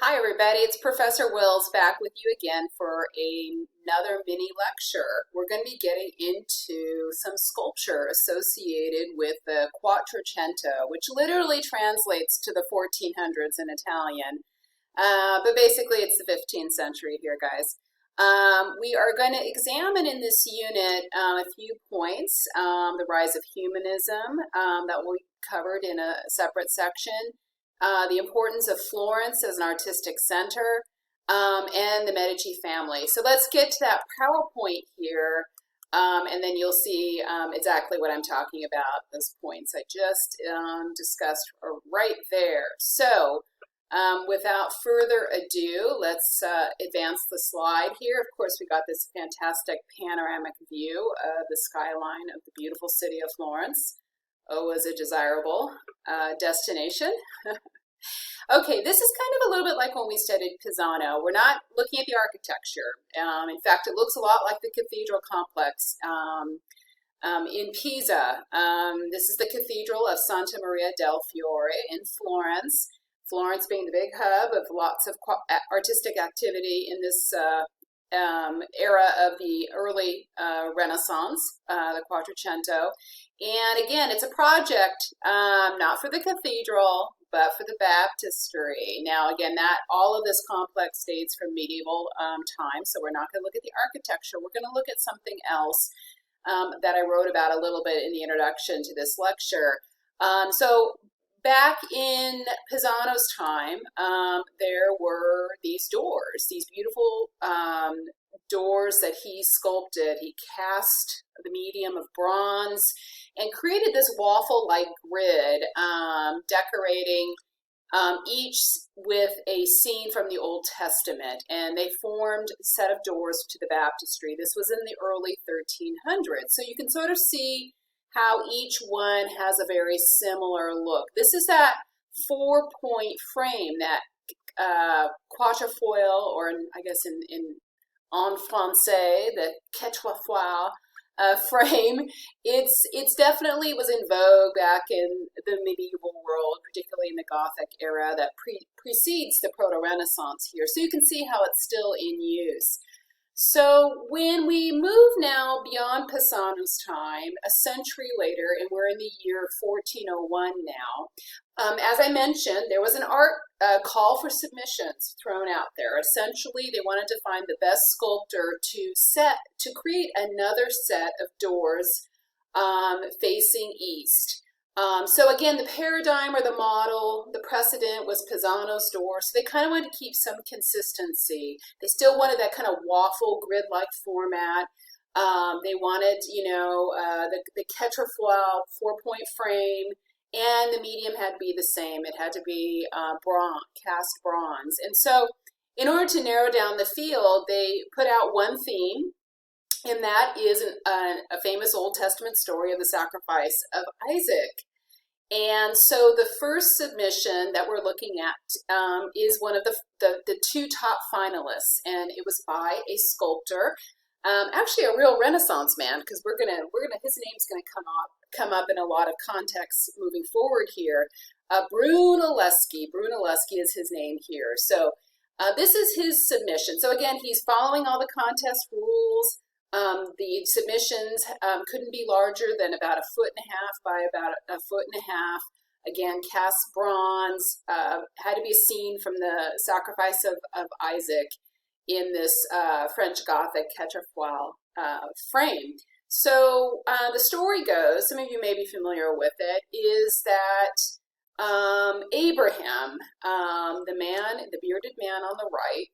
Hi, everybody. It's Professor Wills back with you again for another mini lecture. We're going to be getting into some sculpture associated with the Quattrocento, which literally translates to the 1400s in Italian. But basically, it's the 15th century here, guys. We are going to examine in this unit a few points. The rise of humanism that will be covered in a separate section. The importance of Florence as an artistic center, and the Medici family. So let's get to that PowerPoint here, and then you'll see exactly what I'm talking about. Those points I just discussed are right there. So without further ado, let's advance the slide here. Of course, we got this fantastic panoramic view of the skyline of the beautiful city of Florence. Was a desirable destination. Okay, this is kind of a little bit like when we studied Pisano. We're not looking at the architecture. In fact, it looks a lot like the cathedral complex in Pisa. This is the Cathedral of Santa Maria del Fiore in Florence. Florence being the big hub of lots of artistic activity in this era of the early Renaissance, the Quattrocento. And again, it's a project not for the cathedral, but for the baptistry. Now, again, all of this complex dates from medieval times, so we're not going to look at the architecture. We're going to look at something else that I wrote about a little bit in the introduction to this lecture. So back in Pisano's time, there were these doors, these beautiful doors that he sculpted. He cast the medium of bronze and created this waffle-like grid, decorating each with a scene from the Old Testament, and they formed a set of doors to the baptistry. This was in the early 1300s, so you can sort of see how each one has a very similar look. This is that 4-point frame, that quatrefoil, or I guess in français, the quatrefoil frame. It's definitely was in vogue back in the medieval world, particularly in the Gothic era that precedes the Proto-Renaissance here. So you can see how it's still in use. So when we move now beyond Pisano's time, a century later, and we're in the year 1401 now, as I mentioned, there was an art call for submissions thrown out there. Essentially, they wanted to find the best sculptor to create another set of doors facing east. So again, the paradigm or the model, the precedent was Pisano's door. So they kind of wanted to keep some consistency. They still wanted that kind of waffle grid-like format. They wanted, the quatrefoil 4-point frame, and the medium had to be the same. It had to be cast bronze. And so in order to narrow down the field, they put out one theme, and that is a famous Old Testament story of the sacrifice of Isaac. And so the first submission that we're looking at is one of the two top finalists, and it was by a sculptor, actually a real Renaissance man, because his name's gonna come up in a lot of contexts moving forward here. Brunelleschi. Brunelleschi is his name here. So this is his submission. So again, he's following all the contest rules. The submissions couldn't be larger than about 1.5 feet by about 1.5 feet. Again, cast bronze, had to be a scene from the sacrifice of Isaac in this French Gothic quatrefoil frame. So the story goes, some of you may be familiar with it, is that Abraham, the bearded man on the right,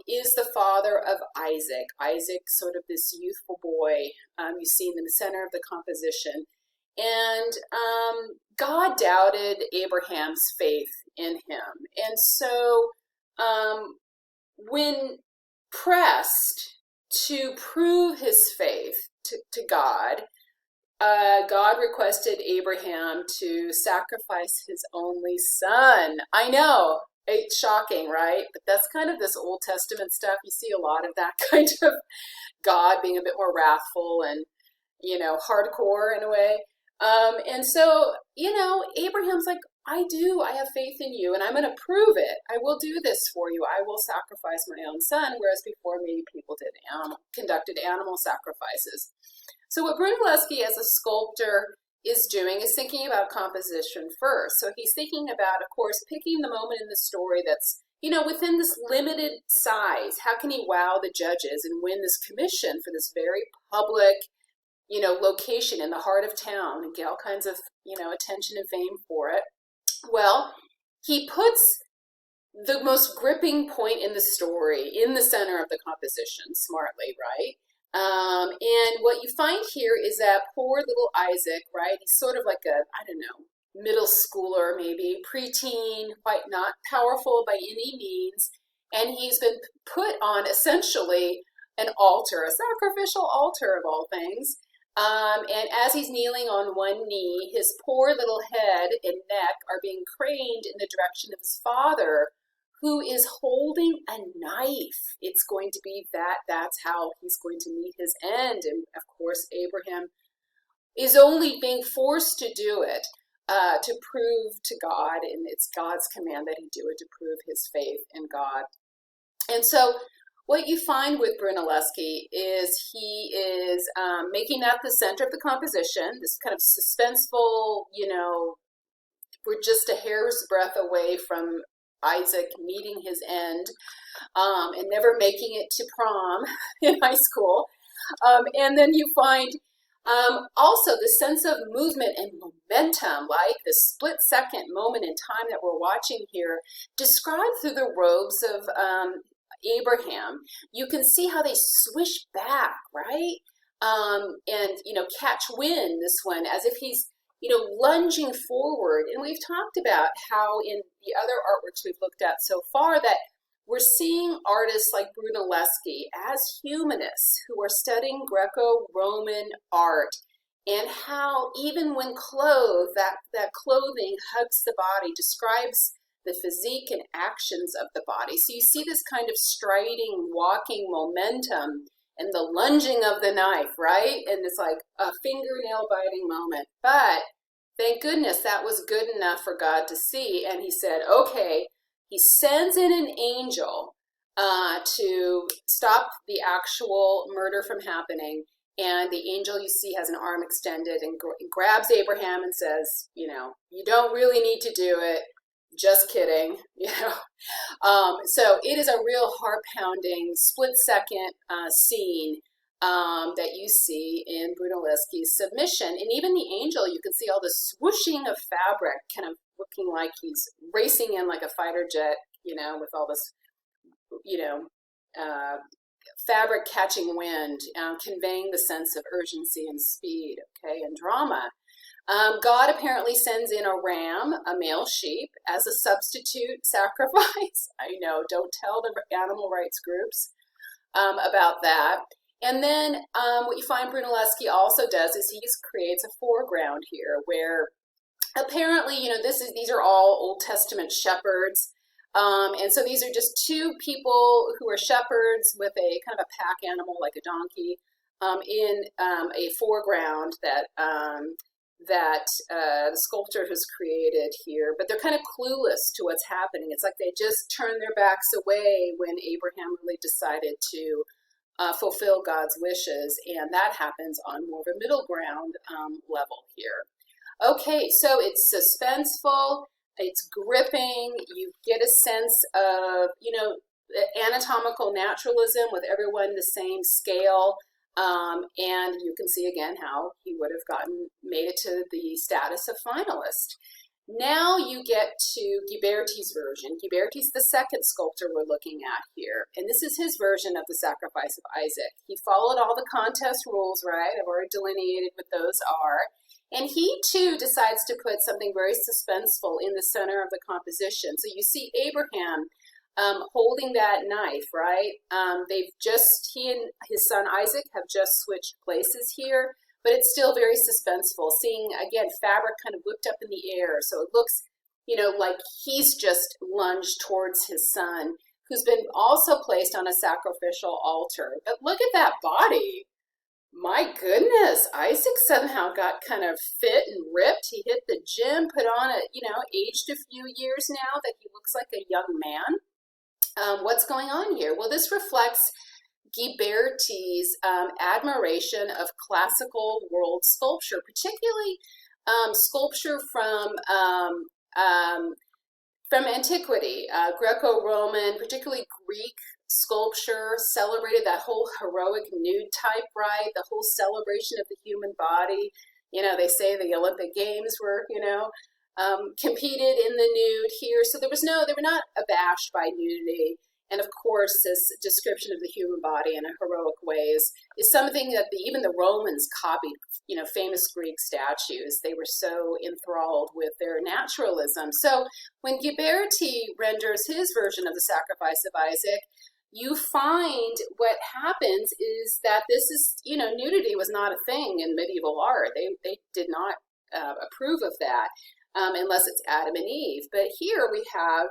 is the father of Isaac. Isaac, sort of this youthful boy you see in the center of the composition. And God doubted Abraham's faith in him. And so when pressed to prove his faith to God, God requested Abraham to sacrifice his only son. I know. It's shocking, right? But that's kind of this Old Testament stuff. You see a lot of that kind of God being a bit more wrathful and, hardcore in a way. And so, Abraham's like, I do. I have faith in you, and I'm going to prove it. I will do this for you. I will sacrifice my own son, whereas before maybe people conducted animal sacrifices. So what Brunelleschi as a sculptor is doing is thinking about composition first. So he's thinking about, of course, picking the moment in the story that's, within this limited size. How can he wow the judges and win this commission for this very public, location in the heart of town and get all kinds of, attention and fame for it? Well, he puts the most gripping point in the story in the center of the composition, smartly, right? And what you find here is that poor little Isaac, right? He's sort of like middle schooler, maybe preteen, quite not powerful by any means. And he's been put on essentially an altar, a sacrificial altar of all things. And as he's kneeling on one knee, his poor little head and neck are being craned in the direction of his father, who is holding a knife. It's going to be that's how he's going to meet his end. And of course, Abraham is only being forced to do it to prove to God, and it's God's command that he do it to prove his faith in God. And so what you find with Brunelleschi is he is making that the center of the composition, this kind of suspenseful, we're just a hair's breadth away from Isaac meeting his end and never making it to prom in high school. And then you find also the sense of movement and momentum, like the split-second moment in time that we're watching here, described through the robes of Abraham. You can see how they swish back, right? And, catch wind, this one, as if he's, lunging forward. And we've talked about how in the other artworks we've looked at so far that we're seeing artists like Brunelleschi as humanists who are studying Greco-Roman art, and how even when clothed, that clothing hugs the body, describes the physique and actions of the body. So you see this kind of striding, walking momentum and the lunging of the knife, right? And it's like a fingernail biting moment. But thank goodness that was good enough for God to see. And he said, okay, he sends in an angel to stop the actual murder from happening. And the angel, you see, has an arm extended and grabs Abraham and says, you don't really need to do it. Just kidding, So it is a real heart-pounding, split-second scene that you see in Brunelleschi's submission. And even the angel, you can see all the swooshing of fabric, kind of looking like he's racing in like a fighter jet, with all this, fabric catching wind, conveying the sense of urgency and speed, and drama. God apparently sends in a ram, a male sheep, as a substitute sacrifice. I know, don't tell the animal rights groups about that. And then what you find Brunelleschi also does is he creates a foreground here where apparently, these are all Old Testament shepherds. And so these are just two people who are shepherds with a kind of a pack animal like a donkey in a foreground that the sculptor has created here, but they're kind of clueless to what's happening. It's like they just turned their backs away when Abraham really decided to fulfill God's wishes, and that happens on more of a middle ground level here. Okay, so it's suspenseful, it's gripping, you get a sense of, anatomical naturalism with everyone the same scale. And you can see again how he would have made it to the status of finalist. Now you get to Ghiberti's version. Ghiberti's the second sculptor we're looking at here. And this is his version of the sacrifice of Isaac. He followed all the contest rules, right? I've already delineated what those are. And he too decides to put something very suspenseful in the center of the composition. So you see Abraham holding that knife, right? He and his son Isaac have just switched places here, but it's still very suspenseful. Seeing, again, fabric kind of whipped up in the air. So it looks, like he's just lunged towards his son, who's been also placed on a sacrificial altar. But look at that body. My goodness, Isaac somehow got kind of fit and ripped. He hit the gym, put on aged a few years now that he looks like a young man. What's going on here? Well, this reflects Ghiberti's admiration of classical world sculpture, particularly sculpture from antiquity, Greco-Roman, particularly Greek sculpture, celebrated that whole heroic nude type, right? The whole celebration of the human body. They say the Olympic Games were, competed in the nude here. So they were not abashed by nudity. And of course, this description of the human body in a heroic way is something that even the Romans copied, famous Greek statues. They were so enthralled with their naturalism. So when Ghiberti renders his version of the sacrifice of Isaac, you find what happens is that this is, nudity was not a thing in medieval art. They did not approve of that unless it's Adam and Eve. But here we have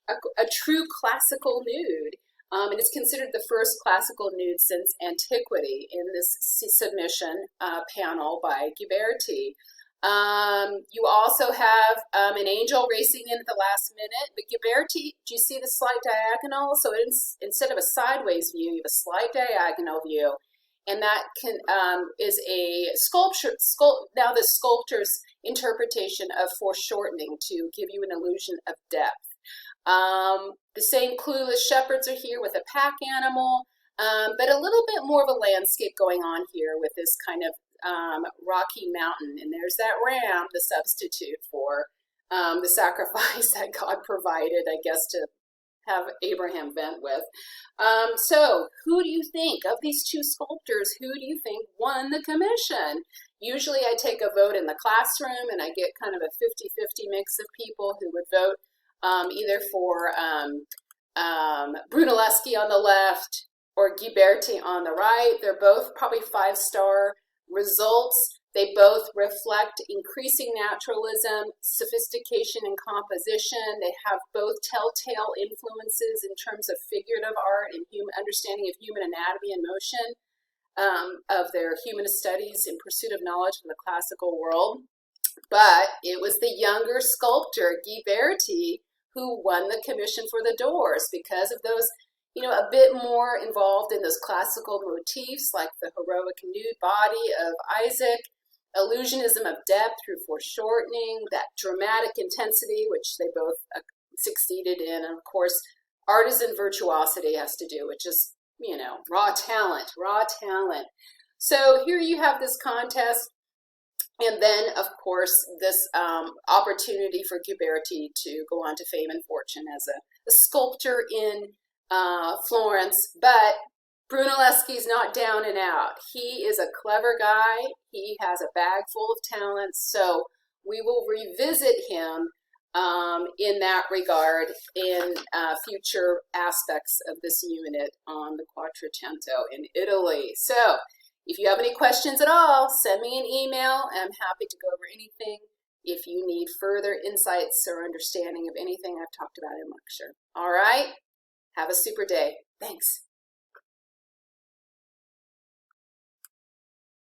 a true classical nude. And it's considered the first classical nude since antiquity in this submission panel by Ghiberti. You also have an angel racing in at the last minute, but Ghiberti, do you see the slight diagonal? So instead of a sideways view, you have a slight diagonal view, and that is a sculpture. Now the sculptor's interpretation of foreshortening to give you an illusion of depth. The same clueless shepherds are here with a pack animal, but a little bit more of a landscape going on here with this kind of rocky mountain. And there's that ram, the substitute for the sacrifice that God provided, I guess, to have Abraham vent with. So who do you think, of these two sculptors, who do you think won the commission? Usually I take a vote in the classroom and I get kind of a 50-50 mix of people who would vote either for Brunelleschi on the left or Ghiberti on the right. They're both probably 5-star results. They both reflect increasing naturalism, sophistication in composition. They have both telltale influences in terms of figurative art and understanding of human anatomy and motion, of their humanist studies in pursuit of knowledge from the classical world. But it was the younger sculptor, Ghiberti, who won the commission for the doors because of those, a bit more involved in those classical motifs like the heroic nude body of Isaac, illusionism of depth through foreshortening, that dramatic intensity, which they both succeeded in, and of course, artisan virtuosity has to do with just, raw talent. So here you have this contest. And then, of course, this opportunity for Ghiberti to go on to fame and fortune as a sculptor in Florence. But Brunelleschi's not down and out. He is a clever guy. He has a bag full of talents. So we will revisit him in that regard in future aspects of this unit on the Quattrocento in Italy. So if you have any questions at all, send me an email. I'm happy to go over anything if you need further insights or understanding of anything I've talked about in lecture. All right? Have a super day. Thanks.